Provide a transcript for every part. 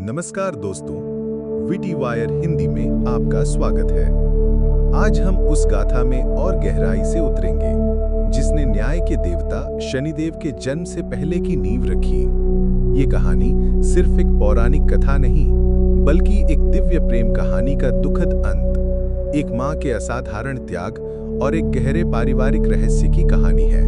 नमस्कार दोस्तों, witty wire Hindi में आपका स्वागत है। आज हम उस गाथा में और गहराई से उतरेंगे जिसने न्याय के देवता शनिदेव के जन्म से पहले की नींव रखी। ये कहानी सिर्फ एक पौराणिक कथा नहीं, बल्कि एक दिव्य प्रेम कहानी का दुखद अंत, एक माँ के असाधारण त्याग और एक गहरे पारिवारिक रहस्य की कहानी है।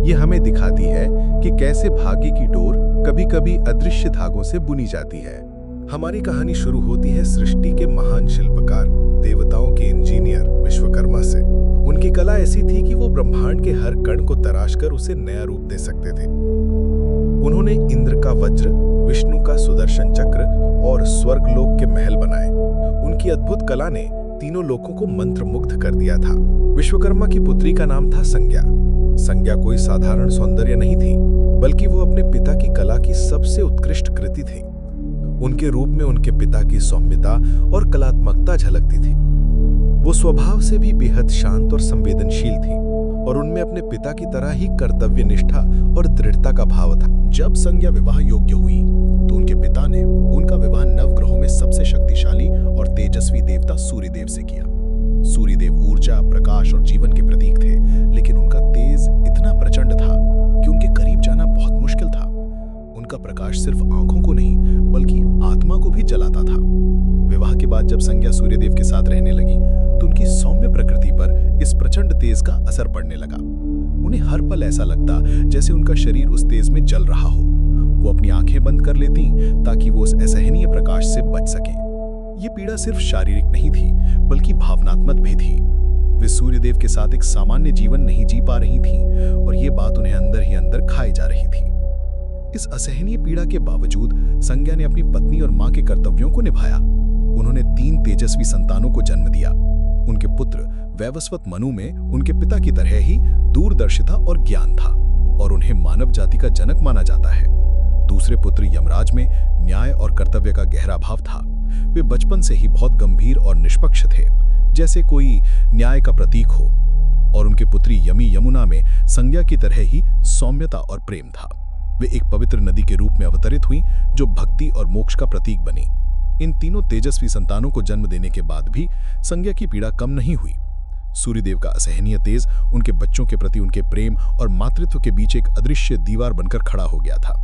ये हमें दिखाती है कि कैसे भाग्य की डोर कभी-कभी अदृश्य धागों से बुनी जाती है। हमारी कहानी शुरू होती है सृष्टि के महान शिल्पकार, देवताओं के इंजीनियर विश्वकर्मा से। उनकी कला ऐसी थी कि वो ब्रह्मांड के हर कण को तराशकर उसे नया रूप दे सकते थे। उन्होंने इंद्र का वज्र, विष्णु का सुदर्शन चक्र और स्वर्गलोक के महल बनाए। उनकी अद्भुत कला ने तीनों लोगों को मंत्रमुग्ध कर दिया था। विश्वकर्मा की पुत्री का नाम था संज्ञा। संज्ञा कोई साधारण सौंदर्य नहीं थी, बल्कि वो अपने पिता की कला की सबसे उत्कृष्ट कृति थी। उनके रूप में उनके पिता की सौम्यता और कलात्मकता झलकती थी। वो स्वभाव से भी बेहद शांत और संवेदनशील थी और उनमें अपने पिता की तरह ही कर्तव्य निष्ठा और दृढ़ता का भाव था। जब संज्ञा विवाह योग्य हुई तो उनके पिता ने उनका विवाह नवग्रहों में सबसे शक्तिशाली और तेजस्वी देवता सूर्यदेव से किया। सूर्यदेव ऊर्जा, प्रकाश और जीवन के प्रतीक थे, लेकिन उनका तेज इतना प्रचंड था कि उनके करीब जाना बहुत मुश्किल था। उनका प्रकाश सिर्फ आंखों को नहीं, बल्कि आत्मा को भी जलाता था। विवाह के बाद जब संज्ञा सूर्यदेव के साथ रहने लगी तो उनकी सौम्य प्रकृति पर इस प्रचंड तेज का असर पड़ने लगा। उन्हें हर पल ऐसा लगता जैसे उनका शरीर उस तेज में जल रहा हो। वो अपनी आंखें बंद कर लेती ताकि वो उस असहनीय प्रकाश से बच सकें। ये पीड़ा सिर्फ शारीरिक नहीं थी, बल्कि भावनात्मक भी थी। वे सूर्यदेव के साथ एक सामान्य जीवन नहीं जी पा रही थीं और ये बात उन्हें अंदर ही अंदर खाई जा रही थी। इस असहनीय पीड़ा के बावजूद संज्ञा ने अपनी पत्नी और मां के कर्तव्यों को निभाया। उन्होंने 3 तेजस्वी संतानों को जन्म दिया। उनके पुत्र वैवस्वत मनु में उनके पिता की तरह ही दूरदर्शिता और ज्ञान था और उन्हें मानव जाति का जनक माना जाता है। दूसरे पुत्र यमराज में न्याय और कर्तव्य का गहरा भाव था। वे बचपन से ही बहुत गंभीर और निष्पक्ष थे, जैसे कोई न्याय का प्रतीक हो। और उनके पुत्री यमी यमुना में संज्ञा की तरह ही सौम्यता और प्रेम था। वे एक पवित्र नदी के रूप में अवतरित हुई, जो भक्ति और मोक्ष का प्रतीक बनी। इन तीनों तेजस्वी संतानों को जन्म देने के बाद भी संज्ञा की पीड़ा कम नहीं हुई। सूर्यदेव का असहनीय तेज उनके बच्चों के प्रति उनके प्रेम और मातृत्व के बीच एक अदृश्य दीवार बनकर खड़ा हो गया था।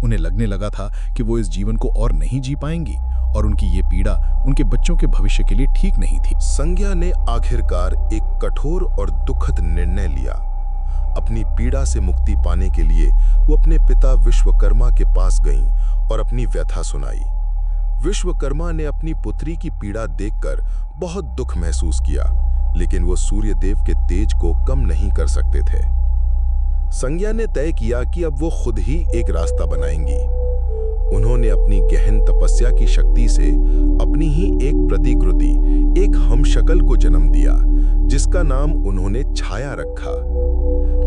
उन्हें लगने लगा था कि वो इस जीवन को और नहीं जी पाएंगी और उनकी ये पीड़ा उनके बच्चों के भविष्य के लिए ठीक नहीं थी। संज्ञा ने आखिरकार एक कठोर और दुखद निर्णय लिया। अपनी पीड़ा से मुक्ति पाने के लिए वो अपने पिता विश्वकर्मा के पास गईं और अपनी व्यथा सुनाई। विश्वकर्मा ने अपनी पुत्री की पीड़ा देखकर बहुत दुख महसूस किया, लेकिन वो सूर्यदेव के तेज को कम नहीं कर सकते थे। संज्ञा ने तय किया कि अब वो खुद ही एक रास्ता बनाएंगी। उन्होंने अपनी गहन तपस्या की शक्ति से अपनी ही एक प्रतिकृति, एक हमशक्ल को जन्म दिया, जिसका नाम उन्होंने छाया रखा।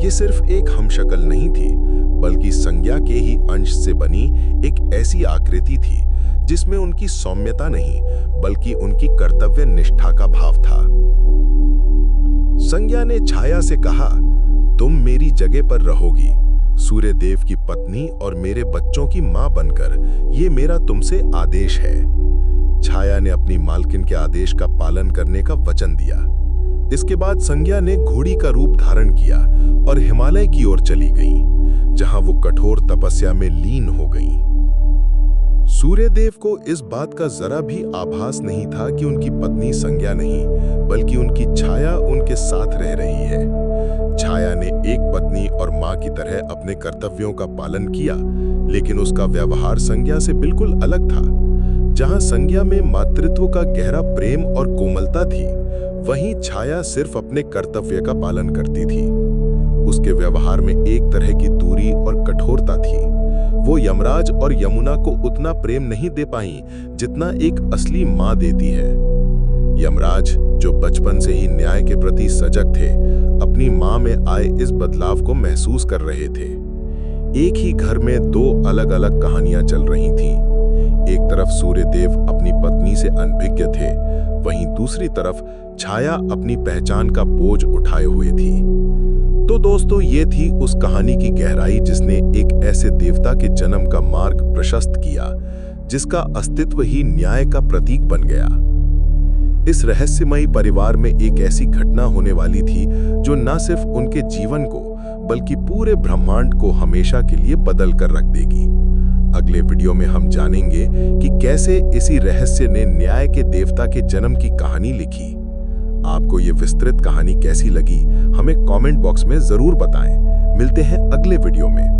ये सिर्फ एक हमशक्ल नहीं थी, बल्कि संज्ञा के ही अंश से बनी एक ऐसी आकृति थी जिसमें उनकी सौम्यता नहीं, बल्कि उनकी कर्तव्य निष्ठा का भाव था। संज्ञा ने छाया से कहा, तुम मेरी जगह पर रहोगी, सूर्यदेव की पत्नी और मेरे बच्चों की मां बनकर। ये मेरा तुमसे आदेश है। छाया ने अपनी मालकिन के आदेश का पालन करने का वचन दिया। इसके बाद संज्ञा ने घोड़ी का रूप धारण किया और हिमालय की ओर चली गईं, जहां वो कठोर तपस्या में लीन हो गईं। सूर्यदेव को इस बात का जरा भी आभास नहीं था कि उनकी पत्नी संज्ञा नहीं, बल्कि उनकी छाया उनके साथ रह रही है। छाया ने एक पत्नी और मां की तरह अपने कर्तव्यों का पालन किया, लेकिन उसका व्यवहार संज्ञा से बिल्कुल अलग था। जहां संज्ञा में मातृत्व का गहरा प्रेम और कोमलता थी, वहीं छाया सिर्फ अपने कर्तव्य का पालन करती थी। उसके व्यवहार में एक तरह की दूरी और कठोरता थी। वो यमराज और यमुना को उतना प्रेम नहीं दे पाई जितना एक असली मां देती है। यमराज, जो बचपन से ही न्याय के प्रति सजग थे, अपनी मां में आए इस बदलाव को महसूस कर रहे थे। एक ही घर में 2 अलग-अलग कहानियां चल रही थीं। एक तरफ सूर्यदेव अपनी पत्नी से अनभिज्ञ थे, वहीं दूसरी तरफ छाया अपनी पहचान का बोझ उठाए हुए थी। तो दोस्तों, ये थी उस कहानी की गहराई जिसने एक ऐसे देवता के जन्म का मार्ग प्रशस्त किया, जिसका अस्तित्व ही न्याय का प्रतीक बन गया। इस रहस्यमयी परिवार में एक ऐसी घटना होने वाली थी जो न सिर्फ उनके जीवन को बल्कि पूरे ब्रह्मांड को हमेशा के लिए बदल कर रख देगी। अगले वीडियो में हम जानेंगे कि कैसे इसी रहस्य ने न्याय के देवता के जन्म की कहानी लिखी। आपको ये विस्तृत कहानी कैसी लगी, हमें कमेंट बॉक्स में जरूर बताएं। मिलते हैं अगले वीडियो में।